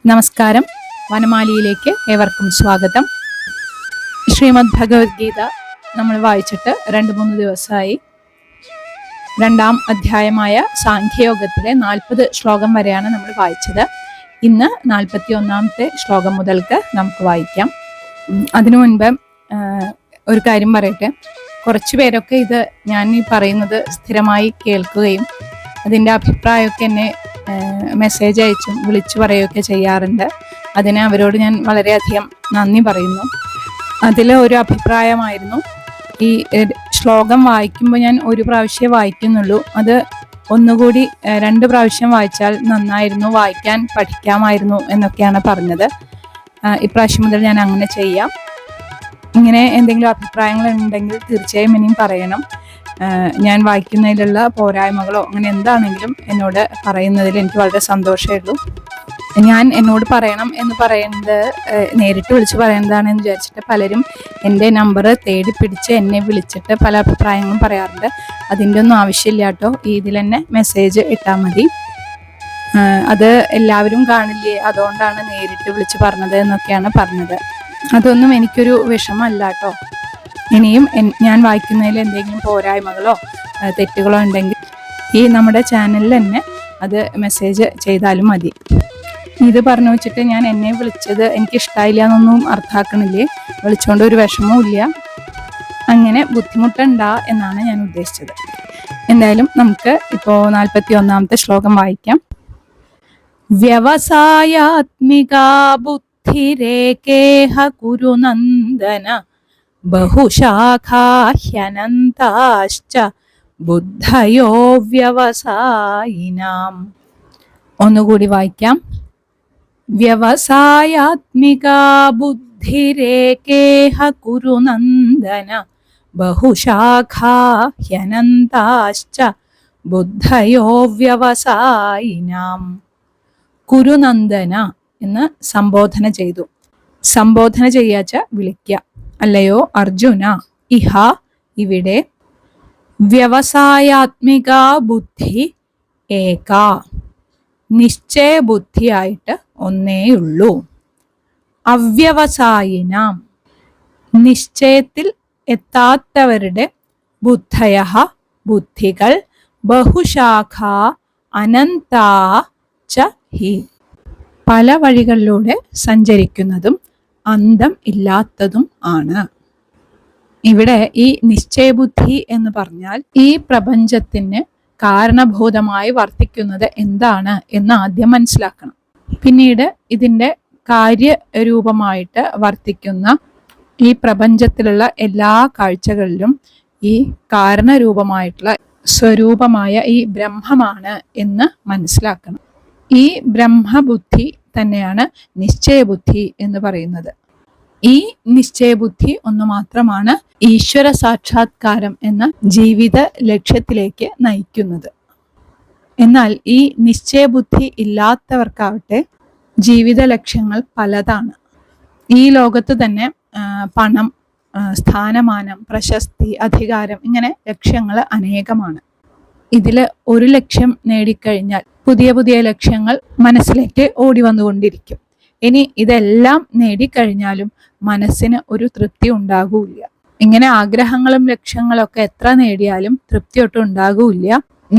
നമസ്കാരം. വനമാലിയിലേക്ക് ഏവർക്കും സ്വാഗതം. ശ്രീമദ് ഭഗവത്ഗീത നമ്മൾ വായിച്ചിട്ട് 2-3 ദിവസമായി. 2-ാം അധ്യായമായ സാഖ്യയോഗത്തിലെ 40 ശ്ലോകം വരെയാണ് നമ്മൾ വായിച്ചത്. ഇന്ന് 41-ാമത്തെ ശ്ലോകം മുതൽക്ക് നമുക്ക് വായിക്കാം. അതിനു മുൻപ് ഒരു കാര്യം പറയട്ടെ. കുറച്ചു പേരൊക്കെ ഇത് ഞാൻ ഈ പറയുന്നത് സ്ഥിരമായി കേൾക്കുകയും അതിൻ്റെ അഭിപ്രായമൊക്കെ എന്നെ മെസ്സേജ് അയച്ചും വിളിച്ചു പറയുകയൊക്കെ ചെയ്യാറുണ്ട്. അതിന് അവരോട് ഞാൻ വളരെയധികം നന്ദി പറയുന്നു. അതിൽ ഒരു അഭിപ്രായമായിരുന്നു, ഈ ശ്ലോകം വായിക്കുമ്പോൾ ഞാൻ ഒരു പ്രാവശ്യമേ വായിക്കുന്നുള്ളൂ, അത് ഒന്നുകൂടി 2 പ്രാവശ്യം വായിച്ചാൽ നന്നായിരുന്നു, വായിക്കാൻ പഠിക്കാമായിരുന്നു എന്നൊക്കെയാണ് പറഞ്ഞത്. ഇപ്രാവശ്യം മുതൽ ഞാൻ അങ്ങനെ ചെയ്യാം. ഇങ്ങനെ എന്തെങ്കിലും അഭിപ്രായങ്ങൾ ഉണ്ടെങ്കിൽ തീർച്ചയായും ഇനിയും പറയണം. ഞാൻ വായിക്കുന്നതിലുള്ള പോരായ്മകളോ അങ്ങനെ എന്താണെങ്കിലും എന്നോട് പറയുന്നതിൽ എനിക്ക് വളരെ സന്തോഷമേ ഉള്ളൂ. ഞാൻ എന്നോട് പറയണം എന്ന് പറയുന്നത് നേരിട്ട് വിളിച്ച് പറയുന്നതാണെന്ന് വിചാരിച്ചിട്ട് പലരും എൻ്റെ നമ്പർ തേടി പിടിച്ച് എന്നെ വിളിച്ചിട്ട് പല അഭിപ്രായങ്ങളും പറയാറുണ്ട്. അതിൻ്റെ ഒന്നും ആവശ്യമില്ല കേട്ടോ. ഇതിൽ തന്നെ മെസ്സേജ് ഇട്ടാൽ മതി. അത് എല്ലാവരും കാണില്ലേ, അതുകൊണ്ടാണ് നേരിട്ട് വിളിച്ച് പറഞ്ഞത് എന്നൊക്കെയാണ് പറഞ്ഞത്. അതൊന്നും എനിക്കൊരു വിഷമമല്ല കേട്ടോ. ഇനിയും ഞാൻ വായിക്കുന്നതിൽ എന്തെങ്കിലും പോരായ്മകളോ തെറ്റുകളോ ഉണ്ടെങ്കിൽ ഈ നമ്മുടെ ചാനലിൽ തന്നെ അത് മെസ്സേജ് ചെയ്താലും മതി. ഇത് പറഞ്ഞു വെച്ചിട്ട് ഞാൻ എന്നെ വിളിച്ചത് എനിക്കിഷ്ടമായില്ല എന്നൊന്നും അർത്ഥാക്കണില്ലേ. വിളിച്ചുകൊണ്ട് ഒരു വിഷമവും ഇല്ല, അങ്ങനെ ബുദ്ധിമുട്ടുണ്ടാ എന്നാണ് ഞാൻ ഉദ്ദേശിച്ചത്. എന്തായാലും നമുക്ക് ഇപ്പോൾ 41-ാമത്തെ ശ്ലോകം വായിക്കാം. വ്യവസായാത്മിക ബുദ്ധിരേകേഹ കുരുനന്ദന ബഹുശാഖാഹ്യനന്താശ്ച ബുദ്ധയോ വ്യവസായിനാം. ഒന്നുകൂടി വായിക്കാം. വ്യവസായാത്മിക ബുദ്ധിരേകേഹ കുരുനന്ദന ബഹുശാഖാഹ്യനന്താശ്ച ബുദ്ധയോ വ്യവസായിനാം. കുരുനന്ദന എന്ന് സംബോധന ചെയ്തു. സംബോധന ചെയ്യാച്ച വിളിക്കുക. അല്ലയോ അർജുന, ഇഹ ഇവിടെ, വ്യവസായാത്മിക ബുദ്ധി ഏക, നിശ്ചയ ബുദ്ധിയായിട്ട് ഒന്നേയുള്ളൂ. അവ്യവസായിനാം, നിശ്ചയത്തിൽ എത്താത്തവരുടെ, ബുദ്ധയ ബുദ്ധികൾ, ബഹുശാഖ അനന്താ ച ഹി, പല വഴികളിലൂടെ സഞ്ചരിക്കുന്നതും അന്തം ഇല്ലാത്തതും ആണ്. ഇവിടെ ഈ നിശ്ചയബുദ്ധി എന്ന് പറഞ്ഞാൽ ഈ പ്രപഞ്ചത്തിന് കാരണഭൂതമായി വർത്തിക്കുന്നത് എന്താണ് എന്ന് ആദ്യം മനസ്സിലാക്കണം. പിന്നീട് ഇതിൻ്റെ കാര്യരൂപമായിട്ട് വർത്തിക്കുന്ന ഈ പ്രപഞ്ചത്തിലുള്ള എല്ലാ കാഴ്ചകളിലും ഈ കാരണരൂപമായിട്ടുള്ള സ്വരൂപമായ ഈ ബ്രഹ്മമാണ് എന്ന് മനസ്സിലാക്കണം. ഈ ബ്രഹ്മബുദ്ധി തന്നെയാണ് നിശ്ചയബുദ്ധി എന്ന് പറയുന്നത്. ഈ നിശ്ചയബുദ്ധി ഒന്ന് മാത്രമാണ് ഈശ്വര സാക്ഷാത്കാരം എന്ന ജീവിത ലക്ഷ്യത്തിലേക്ക് നയിക്കുന്നത്. എന്നാൽ ഈ നിശ്ചയബുദ്ധി ഇല്ലാത്തവർക്കാവട്ടെ ജീവിത ലക്ഷ്യങ്ങൾ പലതാണ്. ഈ ലോകത്ത് തന്നെ പണം, സ്ഥാനമാനം, പ്രശസ്തി, അധികാരം, ഇങ്ങനെ ലക്ഷ്യങ്ങൾ അനേകമാണ്. ഇതിൽ ഒരു ലക്ഷ്യം നേടിക്കഴിഞ്ഞാൽ പുതിയ പുതിയ ലക്ഷ്യങ്ങൾ മനസ്സിലേക്ക് ഓടി വന്നുകൊണ്ടിരിക്കും. ഇനി ഇതെല്ലാം നേടിക്കഴിഞ്ഞാലും മനസ്സിന് ഒരു തൃപ്തി ഉണ്ടാകൂല്ല. ഇങ്ങനെ ആഗ്രഹങ്ങളും ലക്ഷ്യങ്ങളൊക്കെ എത്ര നേടിയാലും തൃപ്തി ഒട്ടും ഉണ്ടാകൂല്ല.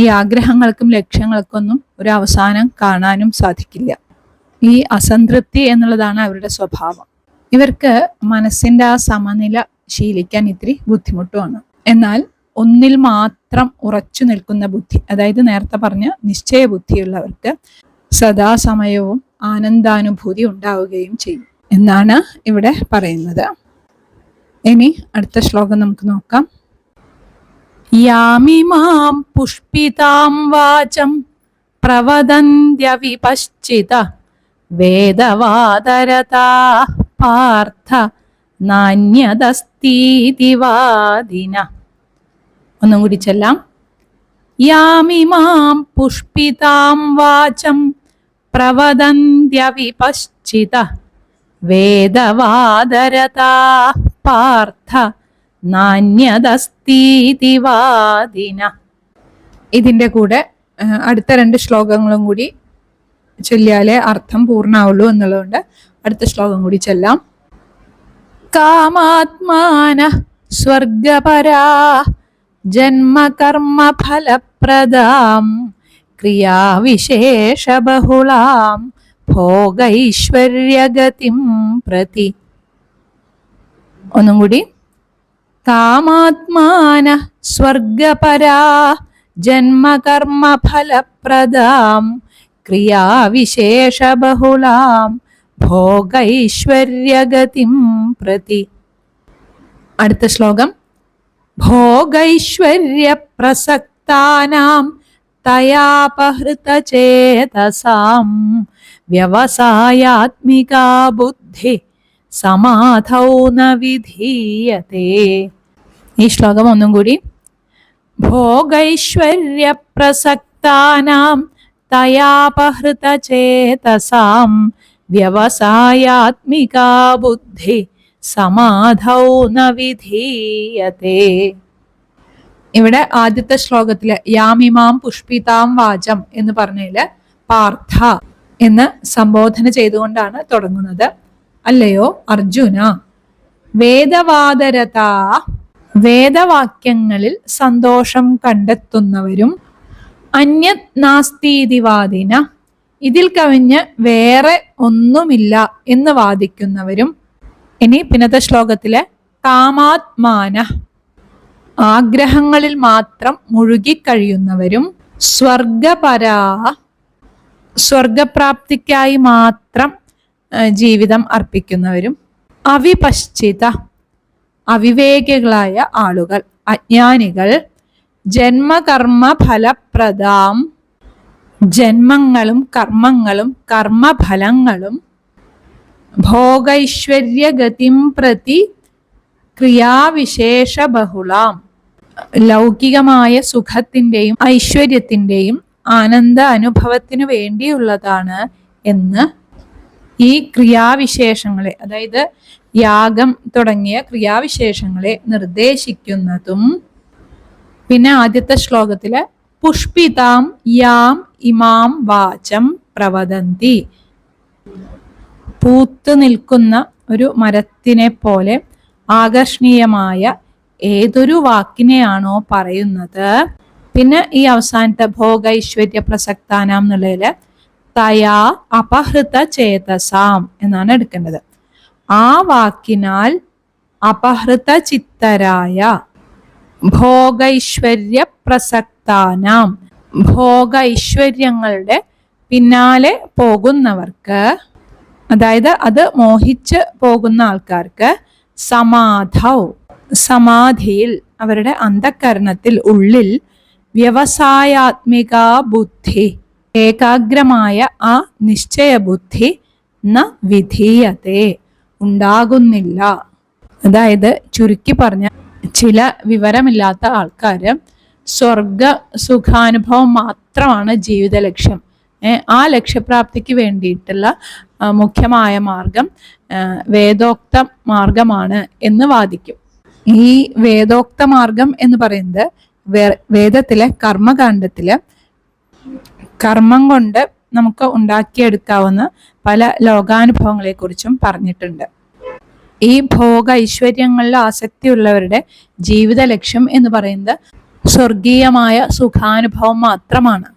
ഈ ആഗ്രഹങ്ങൾക്കും ലക്ഷ്യങ്ങൾക്കൊന്നും ഒരു അവസാനം കാണാനും സാധിക്കില്ല. ഈ അസംതൃപ്തി എന്നുള്ളതാണ് അവരുടെ സ്വഭാവം. ഇവർക്ക് മനസ്സിന്റെ ആ സമനില ശീലിക്കാൻ ഇത്തിരി ബുദ്ധിമുട്ടുമാണ്. എന്നാൽ ഒന്നിൽ മാത്രം ഉറച്ചു നിൽക്കുന്ന ബുദ്ധി, അതായത് നേരത്തെ പറഞ്ഞ നിശ്ചയ ബുദ്ധിയുള്ളവർക്ക് സദാസമയവും ആനന്ദാനുഭൂതി ഉണ്ടാവുകയും ചെയ്യും എന്നാണ് ഇവിടെ പറയുന്നത്. ഇനി അടുത്ത ശ്ലോകം നമുക്ക് നോക്കാം. യാമിമാം പുഷ്പിതാം വാചം പ്രവദന്ത്യവിപശ്ചിത വേദവാദരതാ പാർത്ഥ നാന്യദസ്തീതി വാദിന. ഒന്നും കൂടി ചെല്ലാം. യാമിമാം പുഷ്പിതാം വാചം പ്രവദന്ത്യവിപശ്ചിത വേദവാദരതാ പാർത്ഥ നാന്യദസ്തീതി വാദിന. ഇതിൻ്റെ കൂടെ അടുത്ത 2 ശ്ലോകങ്ങളും കൂടി ചൊല്ലിയാലേ അർത്ഥം പൂർണ്ണമാവുള്ളൂ എന്നുള്ളതുകൊണ്ട് അടുത്ത ശ്ലോകം കൂടി ചൊല്ലാം. കാമാത്മാന സ്വർഗപരാ ജന്മകർമ്മ ഫലപ്രദാം ക്രിയാവിശേഷബഹുളാം ഭോഗൈശ്വര്യഗതിം പ്രതി. ഒന്നും കൂടി. കാമാത്മാന സ്വർഗപരാ ജന്മകർമ്മ ഫലപ്രദാം ക്രിയാവിശേഷബഹുളാം ഭോഗൈശ്വര്യഗതിം പ്രതി. അടുത്ത ശ്ലോകം. ഭോഗൈശ്വര്യപ്രസക്താനാം തയാപഹൃതചേതസാം വ്യവസായാത്മികാ ബുദ്ധി സമാധൗ ന വിധീയതേ. ഈ ശ്ലോകം ഒന്നും കൂടി. ഭോഗൈശ്വര്യപ്രസക്താനാം തയാപഹൃതചേതസാം വ്യവസായാത്മികാ ബുദ്ധി സമാധൗ ന വിധീയതേ. ഇവിടെ ആദ്യത്തെ ശ്ലോകത്തില് യാമിമാം പുഷ്പിതാം വാചം എന്ന് പറഞ്ഞതില് പാർത്ഥ എന്ന് സംബോധന ചെയ്തുകൊണ്ടാണ് തുടങ്ങുന്നത്. അല്ലയോ അർജുന, വേദവാദരത, വേദവാക്യങ്ങളിൽ സന്തോഷം കണ്ടെത്തുന്നവരും അന്യത് നാസ്തീതിവാദിന, ഇതിൽ കവിഞ്ഞ് വേറെ ഒന്നുമില്ല എന്ന് വാദിക്കുന്നവരും. ഇനി പിന്നത്തെ ശ്ലോകത്തിലെ കാമാത്മാന, ആഗ്രഹങ്ങളിൽ മാത്രം മുഴുകിക്കഴിയുന്നവരും സ്വർഗപരാ, സ്വർഗപ്രാപ്തിക്കായി മാത്രം ജീവിതം അർപ്പിക്കുന്നവരും അവിപശ്ചിത, അവിവേകികളായ ആളുകൾ, അജ്ഞാനികൾ ജന്മകർമ്മ ഫലപ്രദാം, ജന്മങ്ങളും കർമ്മങ്ങളും കർമ്മഫലങ്ങളും ഭോഗൈശ്വര്യഗതിം പ്രതി ക്രിയാവിശേഷ ബഹുളാം, ലൗകികമായ സുഖത്തിൻ്റെയും ഐശ്വര്യത്തിൻ്റെയും ആനന്ദ അനുഭവത്തിനു വേണ്ടിയുള്ളതാണ് എന്ന് ഈ ക്രിയാവിശേഷങ്ങളെ, അതായത് യാഗം തുടങ്ങിയ ക്രിയാവിശേഷങ്ങളെ നിർദ്ദേശിക്കുന്നതും. പിന്നെ ആദ്യത്തെ ശ്ലോകത്തില് പുഷ്പിതാം യാം ഇമാം വാചം പ്രവദന്തി, പൂത്തു നിൽക്കുന്ന ഒരു മരത്തിനെ പോലെ ആകർഷണീയമായ ഏതൊരു വാക്കിനെയാണോ പറയുന്നത്. പിന്നെ ഈ അവസാനത്തെ ഭോഗൈശ്വര്യ പ്രസക്താനാം എന്നുള്ളതില് തയാ അപഹൃത ചേതസാം എന്നാണ് എടുക്കേണ്ടത്. ആ വാക്കിനാൽ അപഹൃത ചിത്തരായ, ഭോഗൈശ്വര്യ പ്രസക്താനാം, ഭോഗൈശ്വര്യങ്ങളുടെ പിന്നാലെ പോകുന്നവർക്ക്, അതായത് അത് മോഹിച്ച് പോകുന്ന ആൾക്കാർക്ക് സമാധൗ, സമാധിയിൽ, അവരുടെ അന്ധകരണത്തിൽ ഉള്ളിൽ വ്യവസായാത്മിക ബുദ്ധി, ഏകാഗ്രമായ ആ നിശ്ചയബുദ്ധി ന വിധീയതേ, ഉണ്ടാകുന്നില്ല. അതായത് ചുരുക്കി പറഞ്ഞ ചില വിവരമില്ലാത്ത ആൾക്കാര് സ്വർഗ സുഖാനുഭവം മാത്രമാണ് ജീവിത ലക്ഷ്യം, ആ ലക്ഷ്യപ്രാപ്തിക്ക് വേണ്ടിയിട്ടുള്ള മുഖ്യമായ മാർഗം വേദോക്ത മാർഗമാണ് എന്ന് വാദിക്കും. ഈ വേദോക്ത മാർഗം എന്ന് പറയുന്നത് വേദത്തിലെ കർമ്മകാണ്ഡത്തില് കർമ്മം കൊണ്ട് നമുക്ക് ഉണ്ടാക്കിയെടുക്കാവുന്ന പല ലോകാനുഭവങ്ങളെ കുറിച്ചും പറഞ്ഞിട്ടുണ്ട്. ഈ ഭോഗ ഐശ്വര്യങ്ങളിൽ ആസക്തിയുള്ളവരുടെ ജീവിത ലക്ഷ്യം എന്ന് പറയുന്നത് സ്വർഗീയമായ സുഖാനുഭവം മാത്രമാണ്.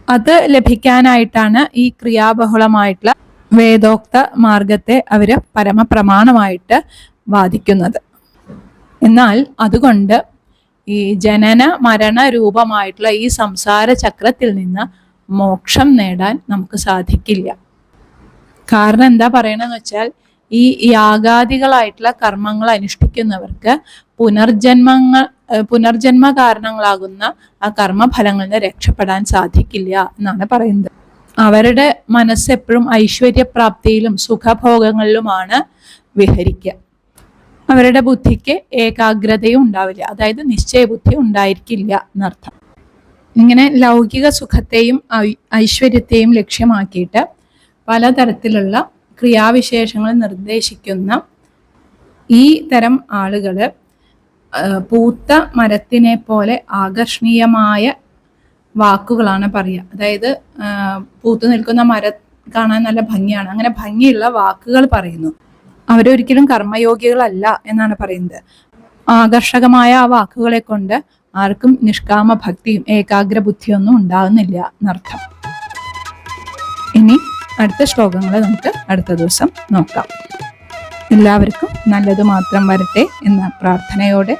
അത് ലഭിക്കാനായിട്ടാണ് ഈ ക്രിയാബഹുളമായിട്ടുള്ള വേദോക്ത മാർഗത്തെ അവര് പരമപ്രമാണമായിട്ട് വാദിക്കുന്നത്. എന്നാൽ അതുകൊണ്ട് ഈ ജനന മരണ രൂപമായിട്ടുള്ള ഈ സംസാര ചക്രത്തിൽ നിന്ന് മോക്ഷം നേടാൻ നമുക്ക് സാധിക്കില്ല. കാരണം എന്താ പറയണെന്ന് വെച്ചാൽ, ഈ യാഗാദികളായിട്ടുള്ള കർമ്മങ്ങൾ അനുഷ്ഠിക്കുന്നവർക്ക് പുനർജന്മ കാരണങ്ങളാകുന്ന ആ കർമ്മഫലങ്ങളിൽ നിന്ന് രക്ഷപ്പെടാൻ സാധിക്കില്ല എന്നാണ് പറയുന്നത്. അവരുടെ മനസ്സ് എപ്പോഴും ഐശ്വര്യപ്രാപ്തിയിലും സുഖഭോഗങ്ങളിലുമാണ് വിഹരിക്കുക. അവരുടെ ബുദ്ധിക്ക് ഏകാഗ്രതയും ഉണ്ടാവില്ല, അതായത് നിശ്ചയബുദ്ധി ഉണ്ടായിരിക്കില്ല എന്നർത്ഥം. ഇങ്ങനെ ലൗകിക സുഖത്തെയും ഐശ്വര്യത്തെയും ലക്ഷ്യമാക്കിയിട്ട് പലതരത്തിലുള്ള ക്രിയാവിശേഷങ്ങൾ നിർദ്ദേശിക്കുന്ന ഈ തരം ആളുകൾ പൂത്ത മരത്തിനെ പോലെ ആകർഷണീയമായ വാക്കുകളാണ് പറയുക. അതായത് പൂത്തു നിൽക്കുന്ന മരം കാണാൻ നല്ല ഭംഗിയാണ്, അങ്ങനെ ഭംഗിയുള്ള വാക്കുകൾ പറയുന്നു. അവരൊരിക്കലും കർമ്മയോഗികളല്ല എന്നാണ് പറയുന്നത്. ആകർഷകമായ ആ വാക്കുകളെ കൊണ്ട് ആർക്കും നിഷ്കാമ ഭക്തിയും ഏകാഗ്ര ബുദ്ധിയൊന്നും ഉണ്ടാകുന്നില്ല എന്നർത്ഥം. ഇനി അടുത്ത ശ്ലോകങ്ങൾ നമുക്ക് അടുത്ത ദിവസം നോക്കാം. എല്ലാവർക്കും നല്ലത് മാത്രം വരട്ടെ എന്ന പ്രാർത്ഥനയോടെ